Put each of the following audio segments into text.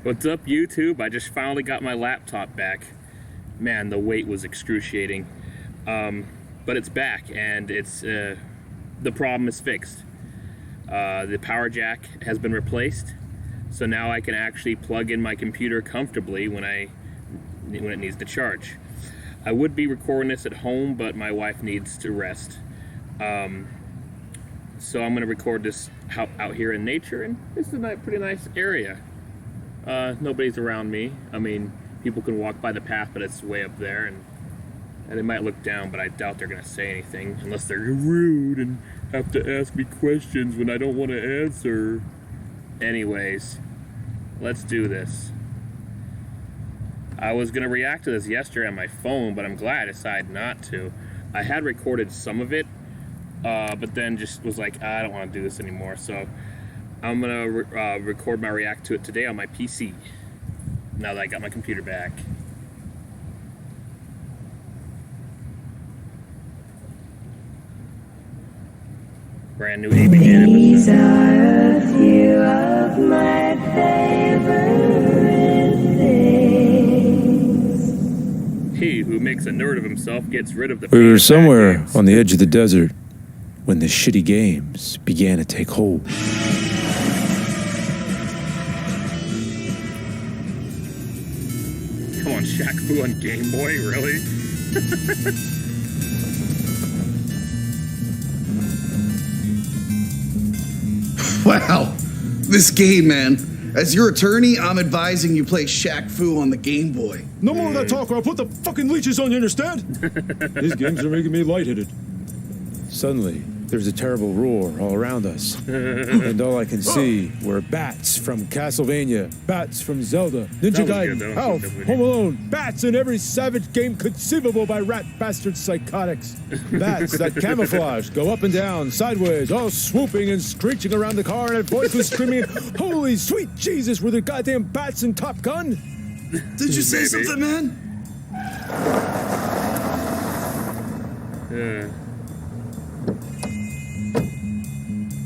What's up, YouTube? I just finally got my laptop back. Man, the wait was excruciating. But it's back, and it's the problem is fixed. The power jack has been replaced, so now I can actually plug in my computer comfortably when it needs to charge. I would be recording this at home, but my wife needs to rest. So I'm going to record this out here in nature, and this is a pretty nice area. Nobody's around me. I mean, people can walk by the path, but it's way up there, and they might look down, but I doubt they're going to say anything unless they're rude and have to ask me questions when I don't want to answer. Anyways, let's do this. I was going to react to this yesterday on my phone, but I'm glad I decided not to. I had recorded some of it, but then just was like, I don't want to do this anymore, so I'm gonna record my react to it today on my PC, now that I got my computer back. Brand new AVGN episode. These are a few of my favorite things. He who makes a nerd of himself gets rid of the. We were somewhere on the edge of the desert when the shitty games began to take hold. Come on, Shaq Fu on Game Boy, really? Wow, this game, man. As your attorney, I'm advising you play Shaq Fu on the Game Boy. No more of that talk or I'll put the fucking leeches on, you understand? These games are making me lightheaded. Suddenly, there's a terrible roar all around us. And all I can see were bats from Castlevania, bats from Zelda, Ninja Gaiden, Alf, Home Alone, bats in every savage game conceivable by rat bastard psychotics. Bats that camouflage, go up and down, sideways, all swooping and screeching around the car, and a voice was screaming, "Holy sweet Jesus, were there goddamn bats in Top Gun?" Did you say something, man?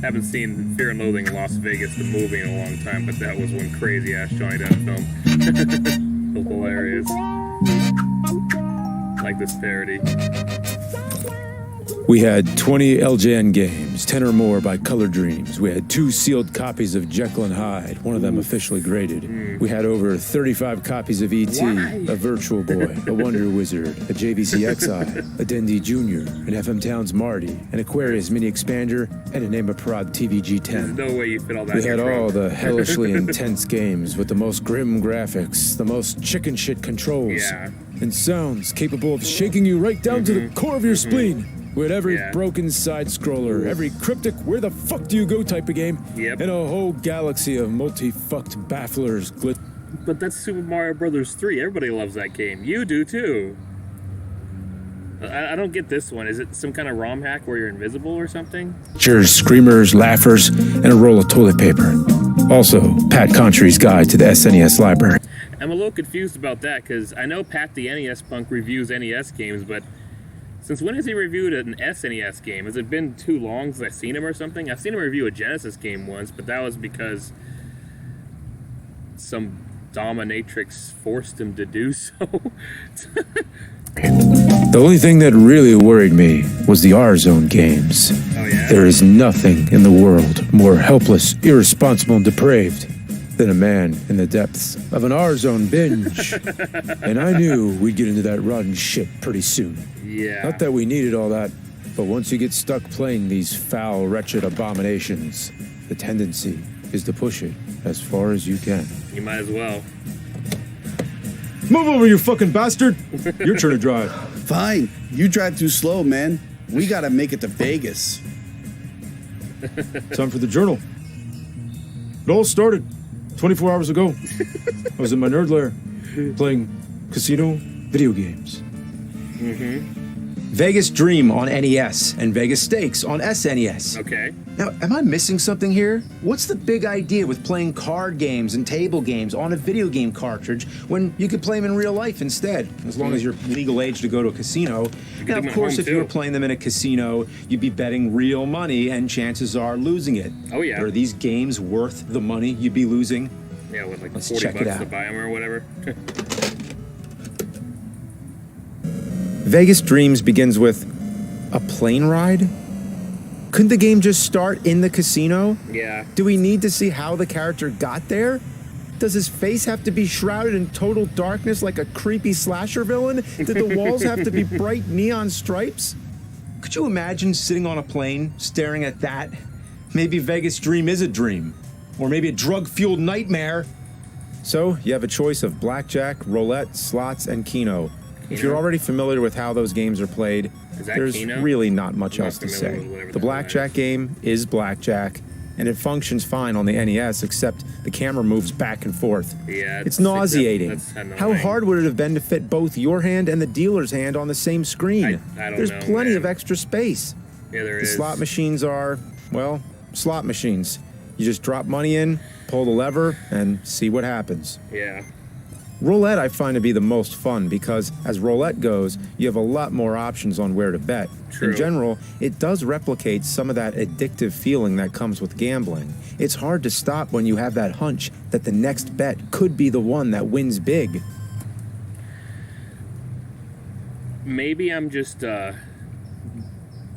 Haven't seen Fear and Loathing in Las Vegas, the movie, in a long time, but that was one crazy-ass Johnny Depp film. Hilarious. Like this parody. We had 20 LJN games, 10 or more by Color Dreams. We had 2 sealed copies of Jekyll and Hyde, one of them officially graded. We had over 35 copies of E.T., a Virtual Boy, a Wonder Wizard, a JVC XI, a Dendy Jr., an FM Towns Marty, an Aquarius Mini Expander, and a Name a Prod TVG-10. There's no way you fit all that We in had your all trunk. the hellishly intense games with the most grim graphics, the most chicken shit controls, and sounds capable of shaking you right down to the core of your spleen. We had every broken side-scroller, every cryptic where-the fuck do you go type of game, and a whole galaxy of multi-fucked bafflers. But that's Super Mario Brothers 3. Everybody loves that game. You do, too. I don't get this one. Is it some kind of ROM hack where you're invisible or something? Cheers, screamers, laughers, and a roll of toilet paper. Also, Pat Contry's Guide to the SNES Library. I'm a little confused about that, because I know Pat the NES Punk reviews NES games, but since when has he reviewed an SNES game? Has it been too long since I've seen him or something? I've seen him review a Genesis game once, but that was because some dominatrix forced him to do so. The only thing that really worried me was the R-Zone games. Oh, yeah? There is nothing in the world more helpless, irresponsible, and depraved than a man in the depths of an R-Zone binge. And I knew we'd get into that rotten shit pretty soon. Yeah. Not that we needed all that, but once you get stuck playing these foul, wretched abominations, the tendency is to push it as far as you can. You might as well. Move over, you fucking bastard! Your turn to drive. Fine. You drive too slow, man. We gotta make it to Vegas. Time for the journal. It all started 24 hours ago. I was in my nerd lair, playing casino video games. Vegas Dream on NES and Vegas Stakes on SNES. Okay. Now, am I missing something here? What's the big idea with playing card games and table games on a video game cartridge when you could play them in real life instead, as long as you're legal age to go to a casino? Now, of course, if you were playing them in a casino, you'd be betting real money, and chances are losing it. Oh, yeah. Are these games worth the money you'd be losing? Yeah, with like Let's 40 check it bucks to out. buy them or whatever. Vegas Dreams begins with a plane ride? Couldn't the game just start in the casino? Yeah. Do we need to see how the character got there? Does his face have to be shrouded in total darkness like a creepy slasher villain? Did the walls have to be bright neon stripes? Could you imagine sitting on a plane, staring at that? Maybe Vegas Dream is a dream. Or maybe a drug-fueled nightmare. So, you have a choice of blackjack, roulette, slots, and Keno. If you're already familiar with how those games are played, Is that there's Keno? really not much I'm not else to familiar say. with whatever The the hell that blackjack is. game is blackjack, and it functions fine on the NES, except the camera moves back and forth. Yeah, It's nauseating. that's kinda How annoying. hard would it have been to fit both your hand and the dealer's hand on the same screen? I don't There's know, plenty man. of extra space. Yeah, there The is. slot machines are, well, slot machines. You just drop money in, pull the lever, and see what happens. Yeah. Roulette I find to be the most fun because, as roulette goes, you have a lot more options on where to bet. True. In general, it does replicate some of that addictive feeling that comes with gambling. It's hard to stop when you have that hunch that the next bet could be the one that wins big. Maybe I'm just,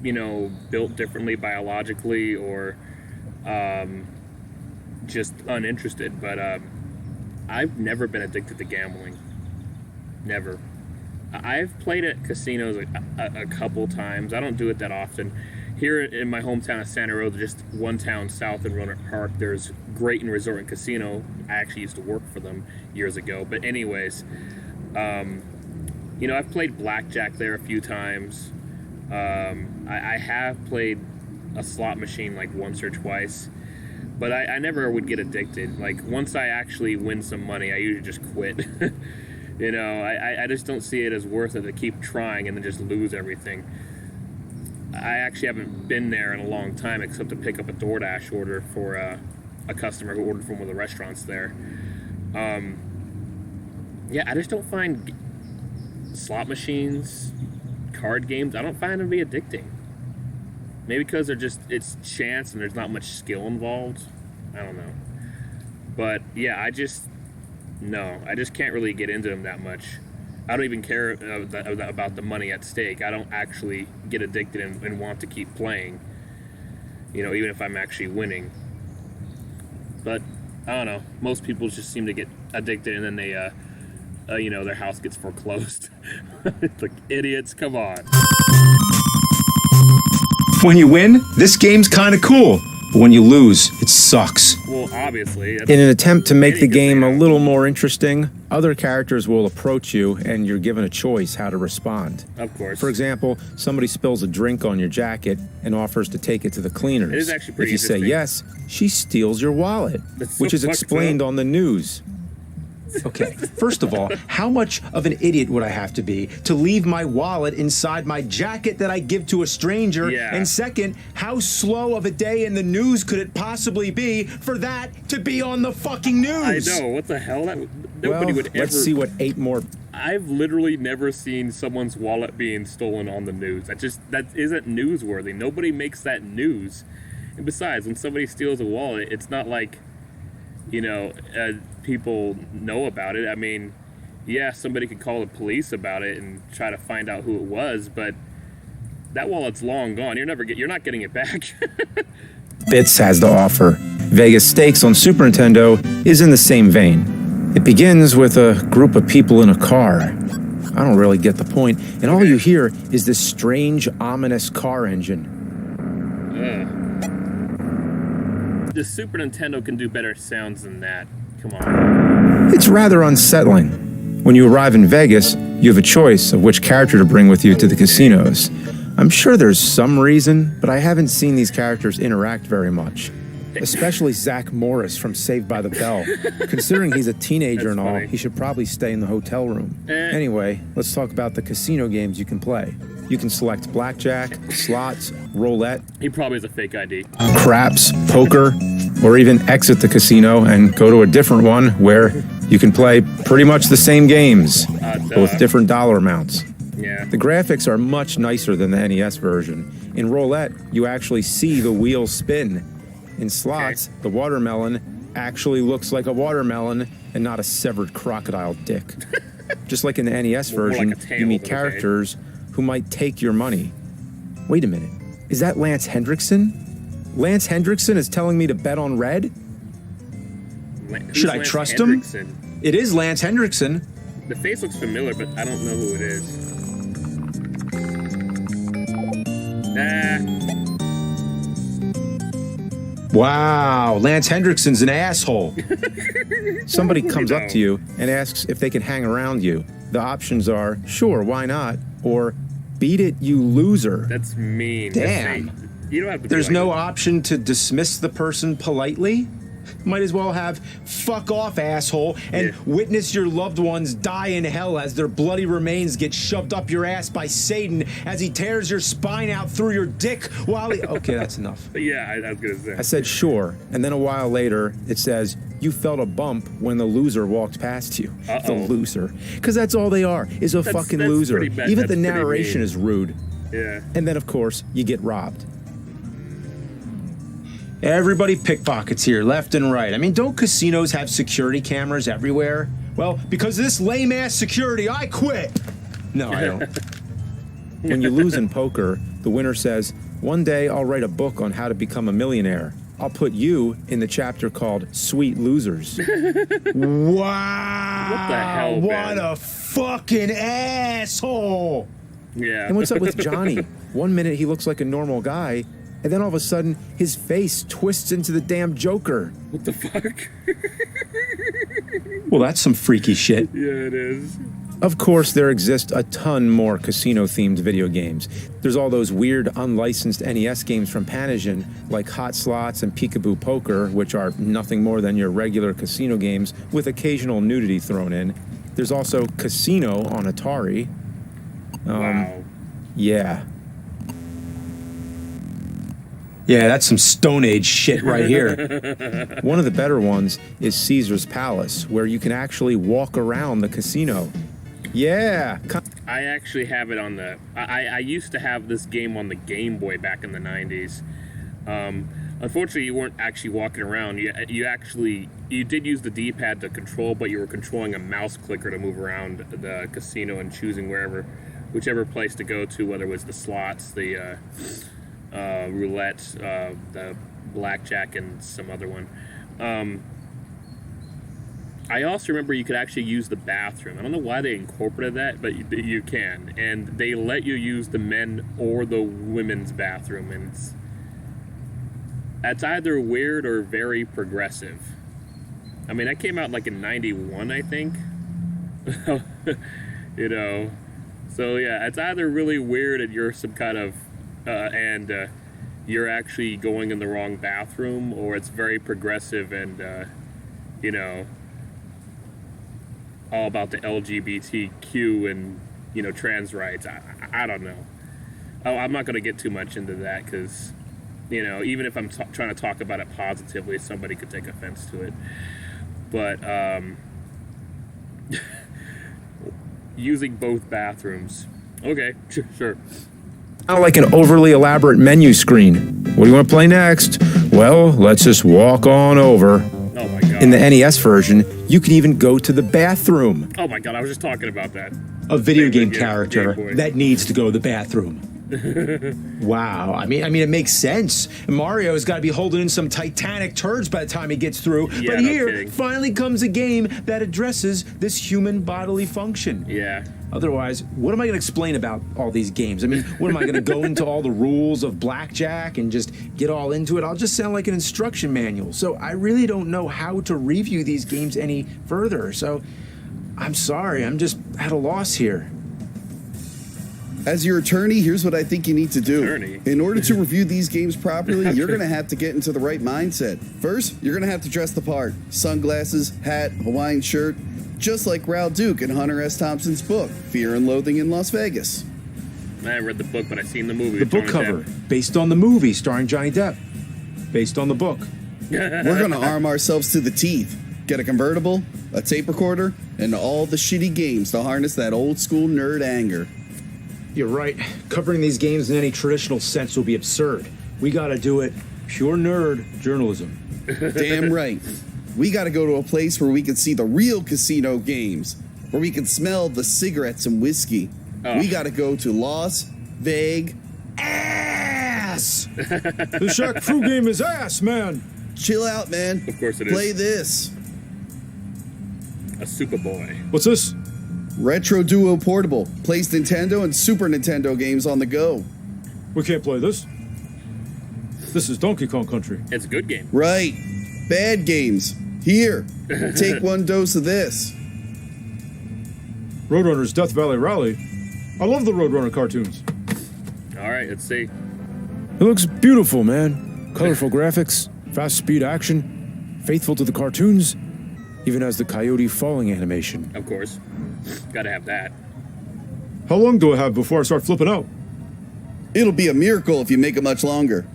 built differently biologically or just uninterested, but I've never been addicted to gambling. Never. I've played at casinos a couple times. I don't do it that often. Here in my hometown of Santa Rosa, just one town south in Roanoke Park, there's Grayton Resort and Casino. I actually used to work for them years ago. But anyways, I've played blackjack there a few times. I have played a slot machine like once or twice. But I never would get addicted. Like, once I actually win some money, I usually just quit. I just don't see it as worth it to keep trying and then just lose everything. I actually haven't been there in a long time except to pick up a DoorDash order for a customer who ordered from one of the restaurants there. I just don't find slot machines, card games, I don't find them to be addicting. Maybe because it's chance and there's not much skill involved. I don't know. But yeah, I just can't really get into them that much. I don't even care about the money at stake. I don't actually get addicted and want to keep playing. Even if I'm actually winning. But I don't know. Most people just seem to get addicted and then they, their house gets foreclosed. It's like, idiots, come on. When you win, this game's kind of cool. But when you lose, it sucks. Well, obviously. In an attempt to make Any the good game a thing. little more interesting, other characters will approach you and you're given a choice how to respond. Of course. For example, somebody spills a drink on your jacket and offers to take it to the cleaners. It is actually pretty If you say interesting. yes, she steals your wallet, That's so which is fucked explained up. on the news. Okay, first of all, how much of an idiot would I have to be to leave my wallet inside my jacket that I give to a stranger? Yeah. And second, how slow of a day in the news could it possibly be for that to be on the fucking news? I know, what the hell? Nobody Well, would ever. let's see what 8 more. I've literally never seen someone's wallet being stolen on the news. That isn't newsworthy. Nobody makes that news. And besides, when somebody steals a wallet, it's not like, people know about it. I mean, yeah, somebody could call the police about it and try to find out who it was, but that wallet's long gone. You're not getting it back. Bits has to offer. Vegas Stakes on Super Nintendo is in the same vein. It begins with a group of people in a car. I don't really get the point, and all you hear is this strange, ominous car engine. The Super Nintendo can do better sounds than that. Come on. It's rather unsettling. When you arrive in Vegas, you have a choice of which character to bring with you to the casinos. I'm sure there's some reason, but I haven't seen these characters interact very much. Especially Zach Morris from Saved by the Bell. Considering he's a teenager That's and all, funny. he should probably stay in the hotel room. Anyway, let's talk about the casino games you can play. You can select blackjack, slots, roulette, He probably has a fake ID. craps, poker, or even exit the casino and go to a different one where you can play pretty much the same games, but with different dollar amounts. Yeah. The graphics are much nicer than the NES version. In roulette, you actually see the wheel spin. In slots, the watermelon actually looks like a watermelon and not a severed crocodile dick. Just like in the NES More like version, a tail, you meet but okay. characters who might take your money. Wait a minute, is that Lance Hendrickson? Lance Hendrickson is telling me to bet on red? Should I trust him? It is Lance Hendrickson. The face looks familiar, but I don't know who it is. Wow, Lance Hendrickson's an asshole. Somebody comes up to you and asks if they can hang around you. The options are, sure, why not? Or, beat it, you loser. That's mean. Damn. You don't have to. There's be like no option to dismiss the person politely? Might as well have fuck off, asshole, and witness your loved ones die in hell as their bloody remains get shoved up your ass by Satan as he tears your spine out through your dick while he... Okay, that's enough. Yeah, I was gonna say. I said, sure, and then a while later, it says, you felt a bump when the loser walked past you. The loser. Because that's all they are, is a fucking that's loser. pretty bad. Even That's the pretty narration mean. is rude. Yeah. And then, of course, you get robbed. Everybody pickpockets here, left and right. I mean, don't casinos have security cameras everywhere? Well, because of this lame-ass security, I quit. No, I don't. When you lose in poker, the winner says, one day I'll write a book on how to become a millionaire. I'll put you in the chapter called Sweet Losers. Wow. What the hell, What man? a fucking asshole. Yeah. And what's up with Johnny? One minute he looks like a normal guy, and then all of a sudden his face twists into the damn Joker. What the fuck? Well, that's some freaky shit. Yeah, it is. Of course, there exist a ton more casino-themed video games. There's all those weird, unlicensed NES games from Panavision, like Hot Slots and Peekaboo Poker, which are nothing more than your regular casino games with occasional nudity thrown in. There's also Casino on Atari. Wow. Yeah. Yeah, that's some Stone Age shit right here. One of the better ones is Caesar's Palace, where you can actually walk around the casino. Yeah. I actually have it on the... I used to have this game on the Game Boy back in the 90s. Unfortunately, you weren't actually walking around. You did use the D-pad to control, but you were controlling a mouse clicker to move around the casino and choosing whichever place to go to, whether it was the slots, the roulette, the blackjack, and some other one. I also remember you could actually use the bathroom. I don't know why they incorporated that, but you can. And they let you use the men or the women's bathroom. And that's either weird or very progressive. I mean, that came out like in 91, I think. You know. So yeah, it's either really weird and you're some kind of... you're actually going in the wrong bathroom, or it's very progressive and, you know... all about the LGBTQ and, you know, trans rights. I don't know. Oh, I'm not going to get too much into that because, you know, even if I'm trying to talk about it positively, somebody could take offense to it. But using both bathrooms. Okay, sure. Not like an overly elaborate menu screen. What do you want to play next? Well, let's just walk on over. Oh my god. In the NES version, you can even go to the bathroom. Oh my god, I was just talking about that. A video Same game thing, yeah, character Game Boy. that needs to go to the bathroom. Wow. I mean, it makes sense. Mario's got to be holding in some titanic turds by the time he gets through. Yeah, but no here, kidding. finally comes a game that addresses this human bodily function. Yeah. Otherwise, what am I going to explain about all these games? I mean, what am I going to go into all the rules of blackjack and just get all into it? I'll just sound like an instruction manual. So I really don't know how to review these games any further. So I'm sorry, I'm just at a loss here. As your attorney, here's what I think you need to do. Attorney? In order to review these games properly, you're going to have to get into the right mindset. First, you're going to have to dress the part. Sunglasses, hat, Hawaiian shirt, just like Raoul Duke in Hunter S. Thompson's book, Fear and Loathing in Las Vegas. I haven't read the book, but I've seen the movie. The with book Johnny cover, Depp. based on the movie starring Johnny Depp, based on the book. We're going to arm ourselves to the teeth. Get a convertible, a tape recorder, and all the shitty games to harness that old school nerd anger. You're right. Covering these games in any traditional sense will be absurd. We gotta do it pure nerd journalism. Damn right. We gotta go to a place where we can see the real casino games, where we can smell the cigarettes and whiskey. We gotta go to Las Vegas. The Shaq Fu game is ass, man. Chill out, man. Of course it is. Play this. A Superboy. What's this? Retro Duo Portable. Plays Nintendo and Super Nintendo games on the go. We can't play this. This is Donkey Kong Country. It's a good game. Right. Bad games. Here. Take one dose of this. Roadrunner's Death Valley Rally. I love the Roadrunner cartoons. All right, let's see. It looks beautiful, man. Colorful graphics, fast speed action, faithful to the cartoons, even has the coyote falling animation. Of course. Gotta have that. How long do I have before I start flipping out? It'll be a miracle if you make it much longer.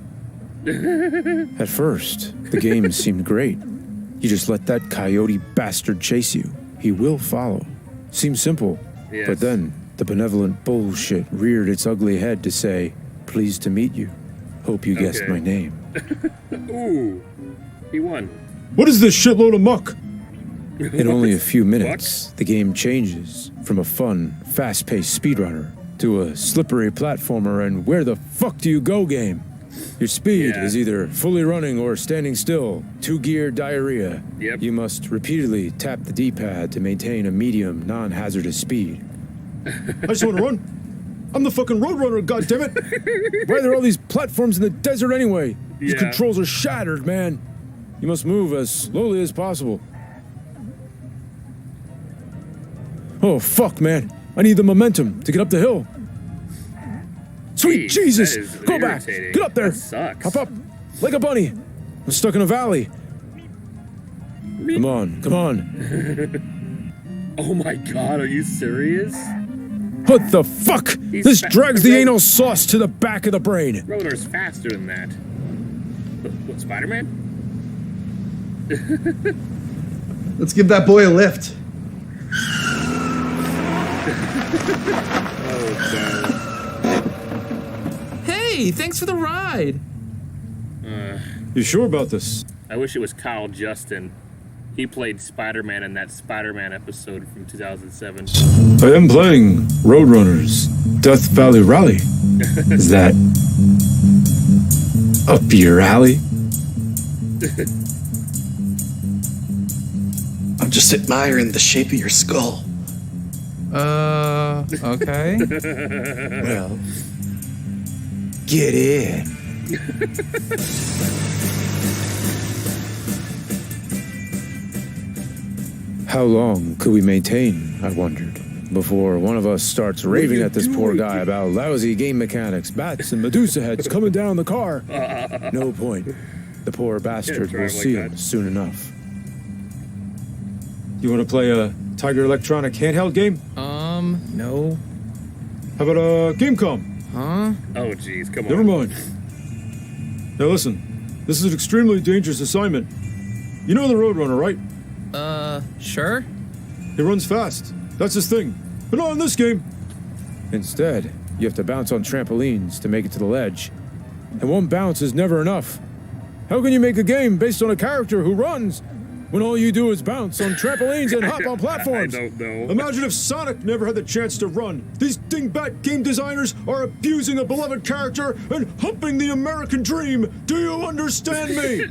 At first, the game seemed great. You just let that coyote bastard chase you. He will follow. Seems simple. Yes. But then, the benevolent bullshit reared its ugly head to say, "Pleased to meet you. Hope you guessed Okay. my name." Ooh, he won. What is this shitload of muck? In only a few Fuck. minutes, the game changes from a fun, fast-paced speedrunner to a slippery platformer and where the fuck do you go game. Your speed Yeah. is either fully running or standing still, two-gear diarrhea. Yep. You must repeatedly tap the D-pad to maintain a medium, non-hazardous speed. I just want to run. I'm the fucking Roadrunner, goddammit! Why are there all these platforms in the desert anyway? These Yeah. controls are shattered, man. You must move as slowly as possible. Oh, fuck, man. I need the momentum to get up the hill. Sweet Jeez, Jesus! that is Go back! irritating. Get up there! That sucks. Hop up! Like a bunny! I'm stuck in a valley. Come on, come on. Oh my god, are you serious? What the fuck? He's This fa- drags the Road- anal sauce to the back of the brain. Roadrunner's faster than that. What, Spider-Man? Let's give that boy a lift. Oh god. Hey, thanks for the ride. You sure about this? I wish it was Kyle Justin. He played Spider-Man in that Spider-Man episode from 2007. I am playing Roadrunners Death Valley Rally. Is that up your alley? I'm just admiring the shape of your skull. Okay. Well, get in. How long could we maintain, I wondered, before one of us starts raving at this poor guy about lousy game mechanics, bats, and Medusa heads coming down the car? No point. The poor bastard will drive like see that. him soon enough. You want to play a Tiger Electronic handheld game? No. How about a Gamecom? Huh? Oh jeez, come on. Never mind. Now listen, this is an extremely dangerous assignment. You know the Roadrunner, right? Sure? He runs fast. That's his thing. But not in this game. Instead, you have to bounce on trampolines to make it to the ledge. And one bounce is never enough. How can you make a game based on a character who runs when all you do is bounce on trampolines and hop on platforms? I don't know. Imagine if Sonic never had the chance to run. These dingbat game designers are abusing a beloved character and humping the American dream. Do you understand me?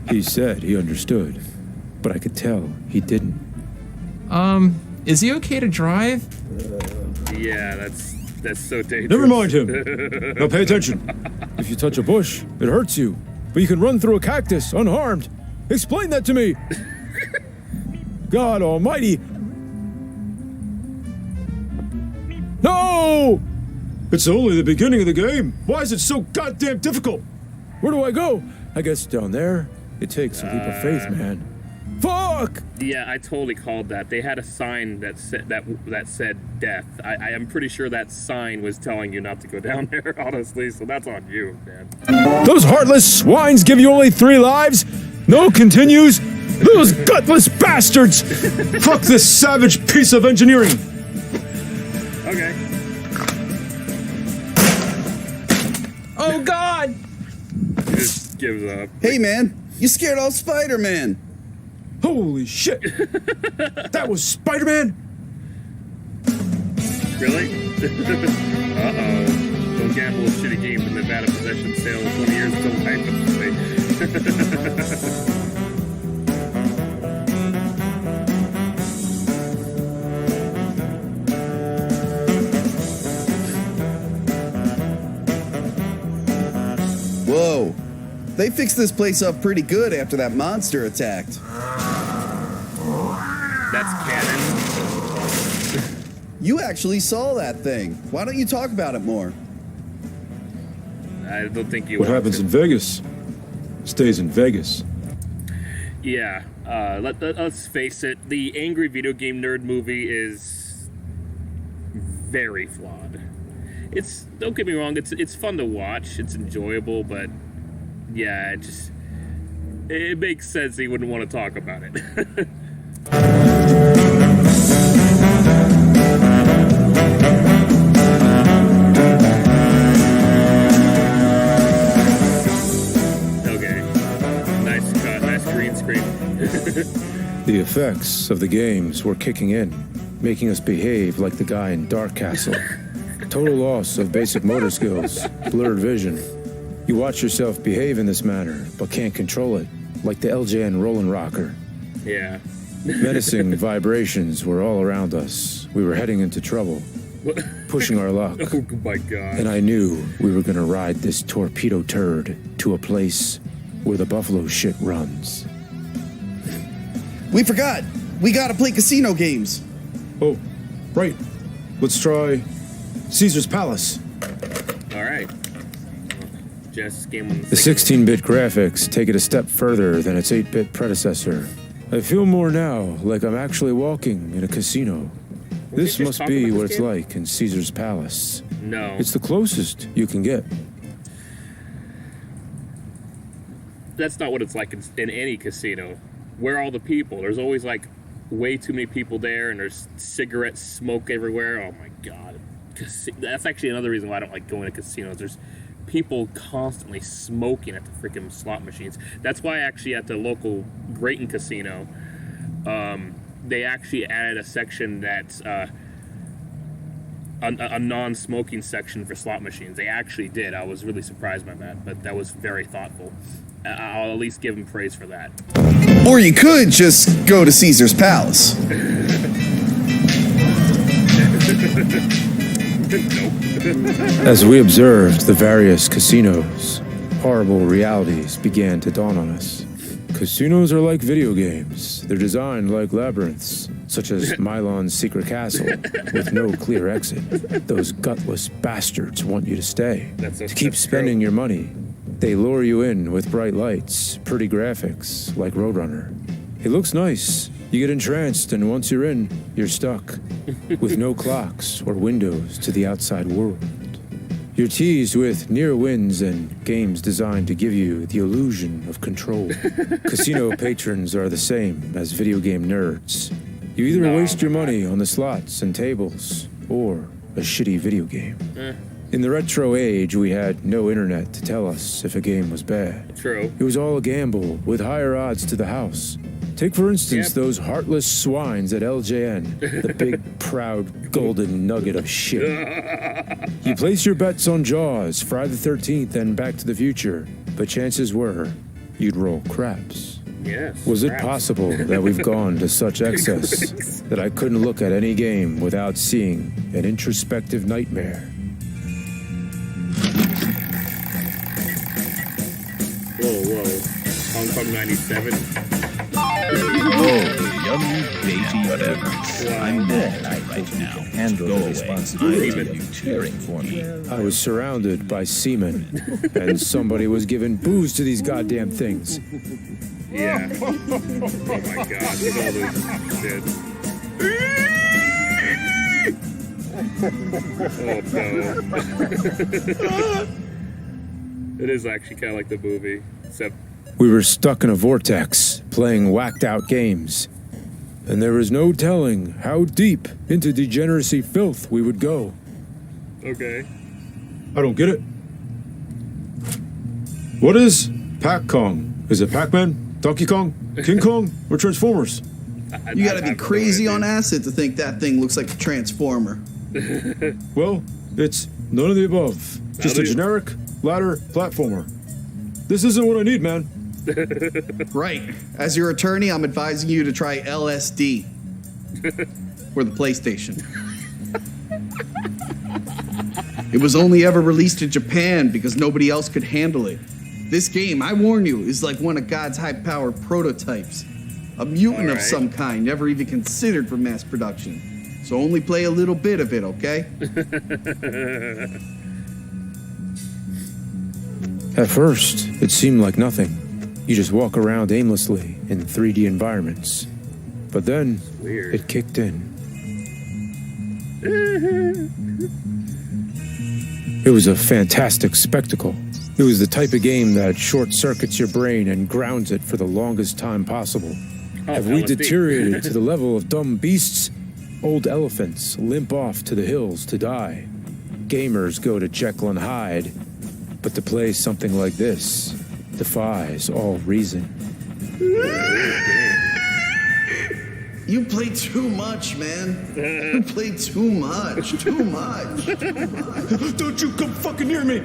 He said he understood, but I could tell he didn't. Is he okay to drive? Yeah, that's so dangerous. Never mind him. Now pay attention. If you touch a bush, it hurts you, but you can run through a cactus unharmed. Explain that to me. God almighty. No! It's only the beginning of the game. Why is it so goddamn difficult? Where do I go? I guess down there. It takes a leap of faith, man. Fuck! Yeah, I totally called that. They had a sign that said death. I am pretty sure that sign was telling you not to go down there, honestly, so that's on you, man. Those heartless swines give you only 3 lives? No continues? Those gutless bastards! Fuck this savage piece of engineering! Okay. Oh God! He just gives up. Hey, man. You scared off Spider-Man. Holy shit! That was Spider-Man? Really? Uh-oh. Don't gamble with shitty games in Nevada possession sale 20 years until bankruptcy. Whoa. They fixed this place up pretty good after that monster attacked. That's canon. You actually saw that thing. Why don't you talk about it more? I don't think you What want happens to. in Vegas stays in Vegas. Yeah, let's face it, the angry video game nerd movie is very flawed. It's, don't get me wrong, it's fun to watch, it's enjoyable, but yeah, it makes sense he wouldn't want to talk about it. Okay, nice cut, nice green screen. The effects of the games were kicking in, making us behave like the guy in Dark Castle. Total loss of basic motor skills, blurred vision. You watch yourself behave in this manner, but can't control it, like the LJN Rollin' Rocker. Yeah. Menacing vibrations were all around us. We were heading into trouble, pushing our luck. Oh my god. And I knew we were gonna ride this torpedo turd to a place where the buffalo shit runs. We forgot. We gotta play casino games. Oh, right. Let's try Caesar's Palace. Alright. Just game on The 16-bit graphics take it a step further than its 8-bit predecessor. I feel more now like I'm actually walking in a casino. This just must talking be about what this it's game? like in Caesar's Palace. No. It's the closest you can get. That's not what it's like in any casino. Where are all the people? There's always like way too many people there, and there's cigarette smoke everywhere. Oh my god. That's actually another reason why I don't like going to casinos. There's people constantly smoking at the freaking slot machines. That's why actually at the local Grayton casino, they actually added a section that's a non-smoking section for slot machines. They actually did. I was really surprised by that, but that was very thoughtful. I'll at least give them praise for that. Or you could just go to Caesar's Palace. As we observed the various casinos, horrible realities began to dawn on us. Casinos are like video games. They're designed like labyrinths, such as Mylon's secret castle, with no clear exit. Those gutless bastards want you to stay, to keep spending your money. They lure you in with bright lights, pretty graphics, like Roadrunner. It looks nice. You get entranced, and once you're in, you're stuck, with no clocks or windows to the outside world. You're teased with near wins and games designed to give you the illusion of control. Casino patrons are the same as video game nerds. You either waste your money on the slots and tables, or a shitty video game. In the retro age, we had no internet to tell us if a game was bad. True. It was all a gamble, with higher odds to the house. Take, for instance, those heartless swines at LJN, the big, proud, golden nugget of shit. You place your bets on Jaws, Friday the 13th, and Back to the Future, but chances were you'd roll craps. Yes. Was it craps. possible that we've gone to such excess that I couldn't look at any game without seeing an introspective nightmare? Whoa. Hong Kong 97. Yummy, dainty goodness. I'm mad right now. Handle the responsibility of you cheering for me. I was surrounded by seamen, and somebody was giving booze to these goddamn things. Yeah. Oh my god. Look at all this shit. Oh no. It is actually kind of like the movie, except We were stuck in a vortex, playing whacked-out games. And there was no telling how deep into degeneracy filth we would go. okay. I don't get it. What is Pak Kong? Is it Pac-Man, Donkey Kong, King Kong, or Transformers? You gotta be crazy on acid to think that thing looks like a transformer. Well, it's none of the above. Just a generic ladder platformer. This isn't what I need, man. Right. As your attorney, I'm advising you to try LSD. For the PlayStation. It was only ever released in Japan because nobody else could handle it. This game, I warn you, is like one of God's high-powered prototypes. A mutant of some kind, never even considered for mass production. So only play a little bit of it, okay? At first, it seemed like nothing. You just walk around aimlessly in 3D environments. But then, it kicked in. It was a fantastic spectacle. It was the type of game that short-circuits your brain and grounds it for the longest time possible. Have we deteriorated to the level of dumb beasts? Old elephants limp off to the hills to die. Gamers go to Jekyll and Hyde. But to play something like this defies all reason. You play too much, man. You play too much. Too much. Don't you come fucking near me!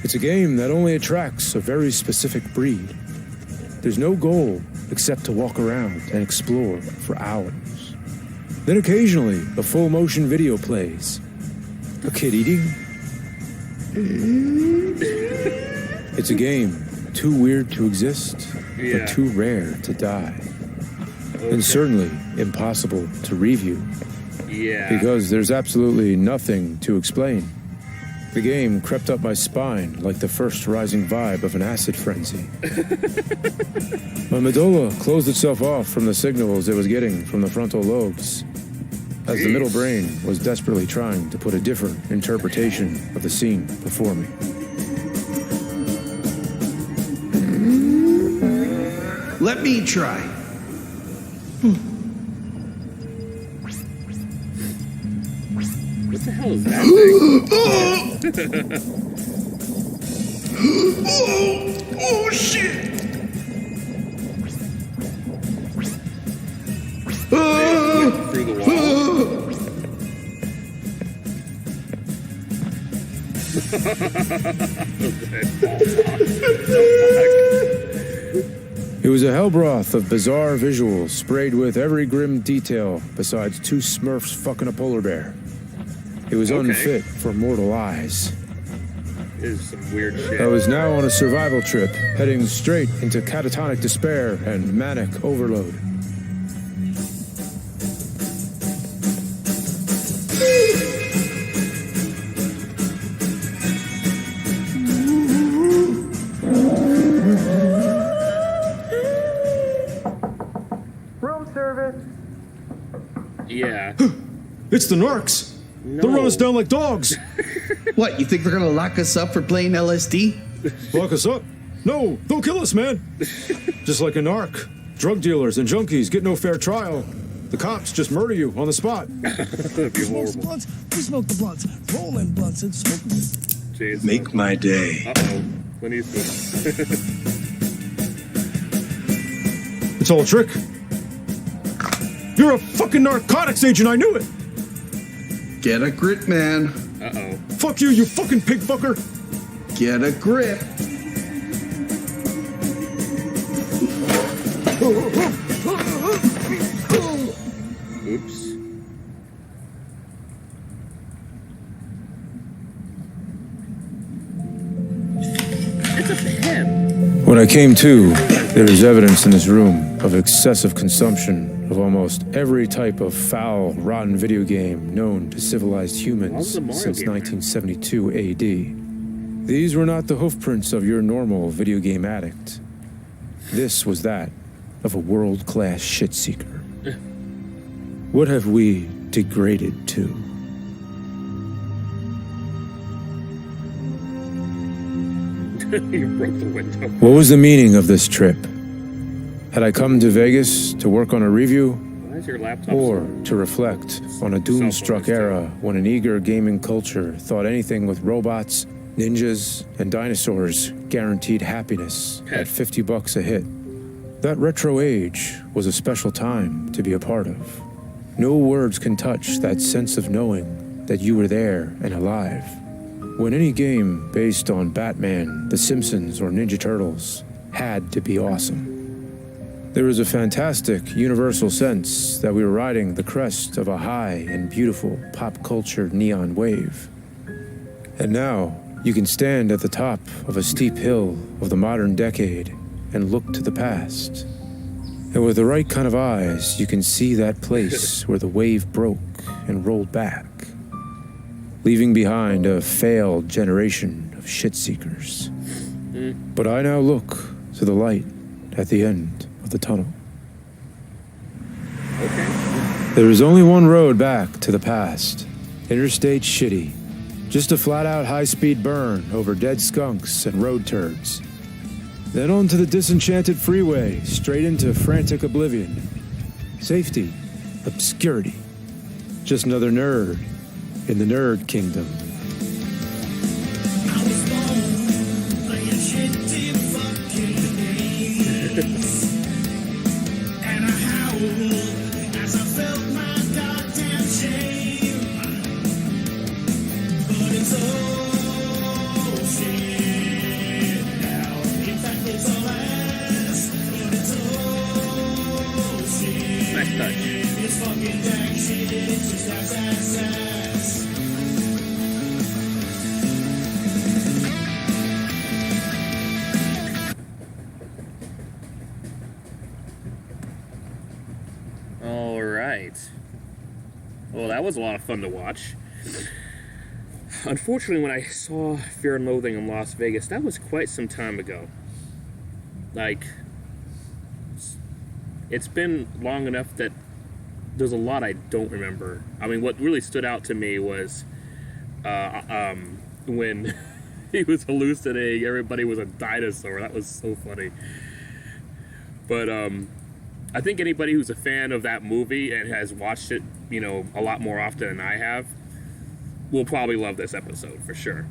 It's a game that only attracts a very specific breed. There's no goal except to walk around and explore for hours. Then occasionally, a full motion video plays. A kid eating? It's a game too weird to exist, but too rare to die. And certainly impossible to review. Because there's absolutely nothing to explain. The game crept up my spine like the first rising vibe of an acid frenzy. My medulla closed itself off from the signals it was getting from the frontal lobes, as the middle brain was desperately trying to put a different interpretation of the scene before me. Let me try. What the hell is that thing? Oh, shit! Through the wall. It was a hellbroth of bizarre visuals sprayed with every grim detail besides two Smurfs fucking a polar bear. It was unfit for mortal eyes. This is some weird shit. I was now on a survival trip, heading straight into catatonic despair and manic overload. Room service. Yeah. It's the narcs! They'll run us down like dogs! What, you think they're gonna lock us up for playing LSD? Lock us up? No, they'll kill us, man! Just like a narc. Drug dealers and junkies get no fair trial. The cops just murder you on the spot. That'd be horrible. Blunts, we smoke the blunts. Rolling blunts and smoking. Jeez. Make my day. Uh-oh. Clint Eastwood. It's all a trick. You're a fucking narcotics agent, I knew it! Get a grip, man. Uh-oh. Fuck you, you fucking pig fucker! Get a grip. Oops. It's a pen. When I came to, there is evidence in this room of excessive consumption of almost every type of foul, rotten video game known to civilized humans since 1972 AD. These were not the hoofprints of your normal video game addict. This was that of a world-class shit-seeker. What have we degraded to? You broke the window. What was the meaning of this trip? Had I come to Vegas to work on a review, Why is your laptop or so- to reflect on a doom-struck era when an eager gaming culture thought anything with robots, Ninjas and dinosaurs guaranteed happiness at $50 a hit. That retro age was a special time to be a part of. No words can touch that sense of knowing that you were there and alive. When any game based on Batman, The Simpsons, or Ninja Turtles had to be awesome. There was a fantastic universal sense that we were riding the crest of a high and beautiful pop culture neon wave. And now, you can stand at the top of a steep hill of the modern decade and look to the past. And with the right kind of eyes, you can see that place where the wave broke and rolled back, leaving behind a failed generation of shit-seekers. But I now look to the light at the end of the tunnel. There is only one road back to the past. Interstate shitty. Just a flat-out high-speed burn over dead skunks and road turds. Then onto the disenchanted freeway, straight into frantic oblivion. Safety, obscurity. Just another nerd in the nerd kingdom. All right. Well, that was a lot of fun to watch. Unfortunately, when I saw Fear and Loathing in Las Vegas, that was quite some time ago. Like, it's been long enough that there's a lot I don't remember. I mean, what really stood out to me was when he was hallucinating, everybody was a dinosaur. That was so funny. But I think anybody who's a fan of that movie and has watched it, you know, a lot more often than I have, will probably love this episode for sure.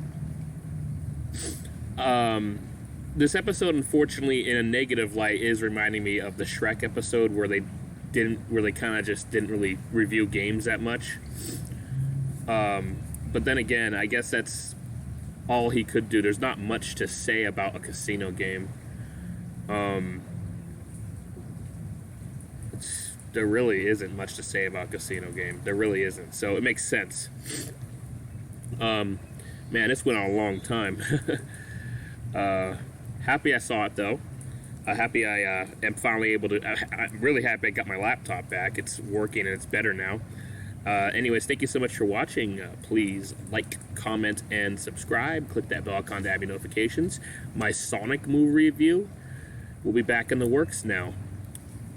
This episode, unfortunately, in a negative light, is reminding me of the Shrek episode where they kind of just didn't really review games that much. But then again, I guess that's all he could do. There's not much to say about a casino game. There really isn't much to say about a casino game. There really isn't. So it makes sense. Man, this went on a long time. Happy I saw it, though. Happy I am finally able to... I'm really happy I got my laptop back. It's working and it's better now. Anyways, thank you so much for watching. Please like, comment, and subscribe. Click that bell icon to have your notifications. My Sonic movie review will be back in the works now.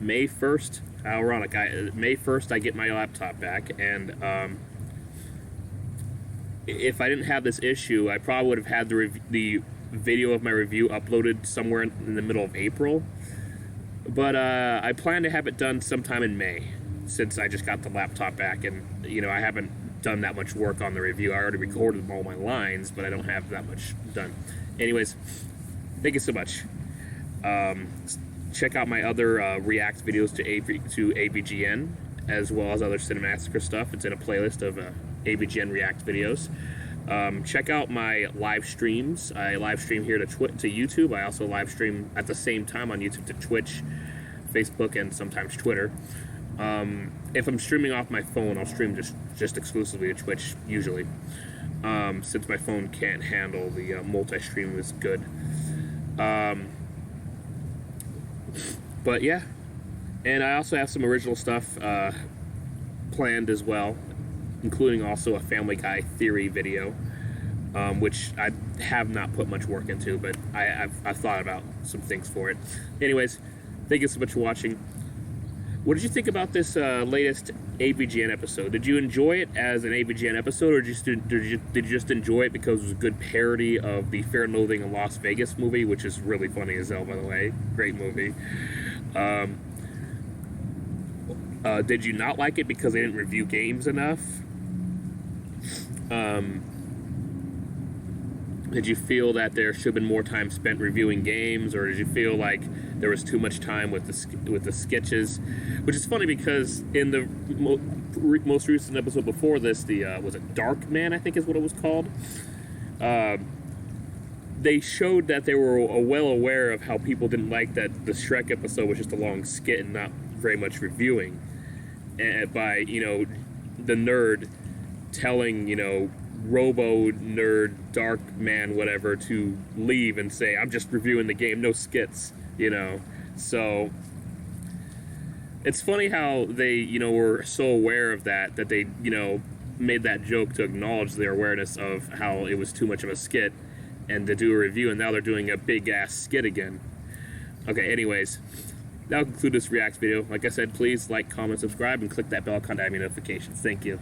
May 1st, ironic, May 1st I get my laptop back, and if I didn't have this issue, I probably would have had the video of my review uploaded somewhere in the middle of April. But I plan to have it done sometime in May, since I just got the laptop back, and you know, I haven't done that much work on the review. I already recorded all my lines, but I don't have that much done. Anyways, thank you so much. Check out my other React videos to AVGN, as well as other Cinemassacre stuff. It's in a playlist of AVGN React videos. Check out my live streams. I live stream here to YouTube. I also live stream at the same time on YouTube to Twitch, Facebook, and sometimes Twitter. If I'm streaming off my phone, I'll stream just exclusively to Twitch, usually. Since my phone can't handle the multi-stream as good. But yeah, and I also have some original stuff planned as well, including also a Family Guy theory video, which I have not put much work into, but I've thought about some things for it. Anyways, thank you so much for watching. What did you think about this latest AVGN episode? Did you enjoy it as an AVGN episode, or did you just enjoy it because it was a good parody of the Fear and Loathing in Las Vegas movie, which is really funny as hell, by the way. Great movie. Did you not like it because they didn't review games enough? Did you feel that there should have been more time spent reviewing games, or did you feel like there was too much time with the sketches? Which is funny because in the most recent episode before this, the was it Dark Man, I think is what it was called. They showed that they were well aware of how people didn't like that the Shrek episode was just a long skit and not very much reviewing. And by the nerd telling Robo Nerd Dark Man whatever to leave and say, I'm just reviewing the game, no skits, So it's funny how they were so aware of that they made that joke to acknowledge their awareness of how it was too much of a skit and to do a review, and now they're doing a big ass skit again. Okay, anyways, that'll conclude this Reacts video. Like I said, please like, comment, subscribe, and click that bell icon to have your notifications. Thank you.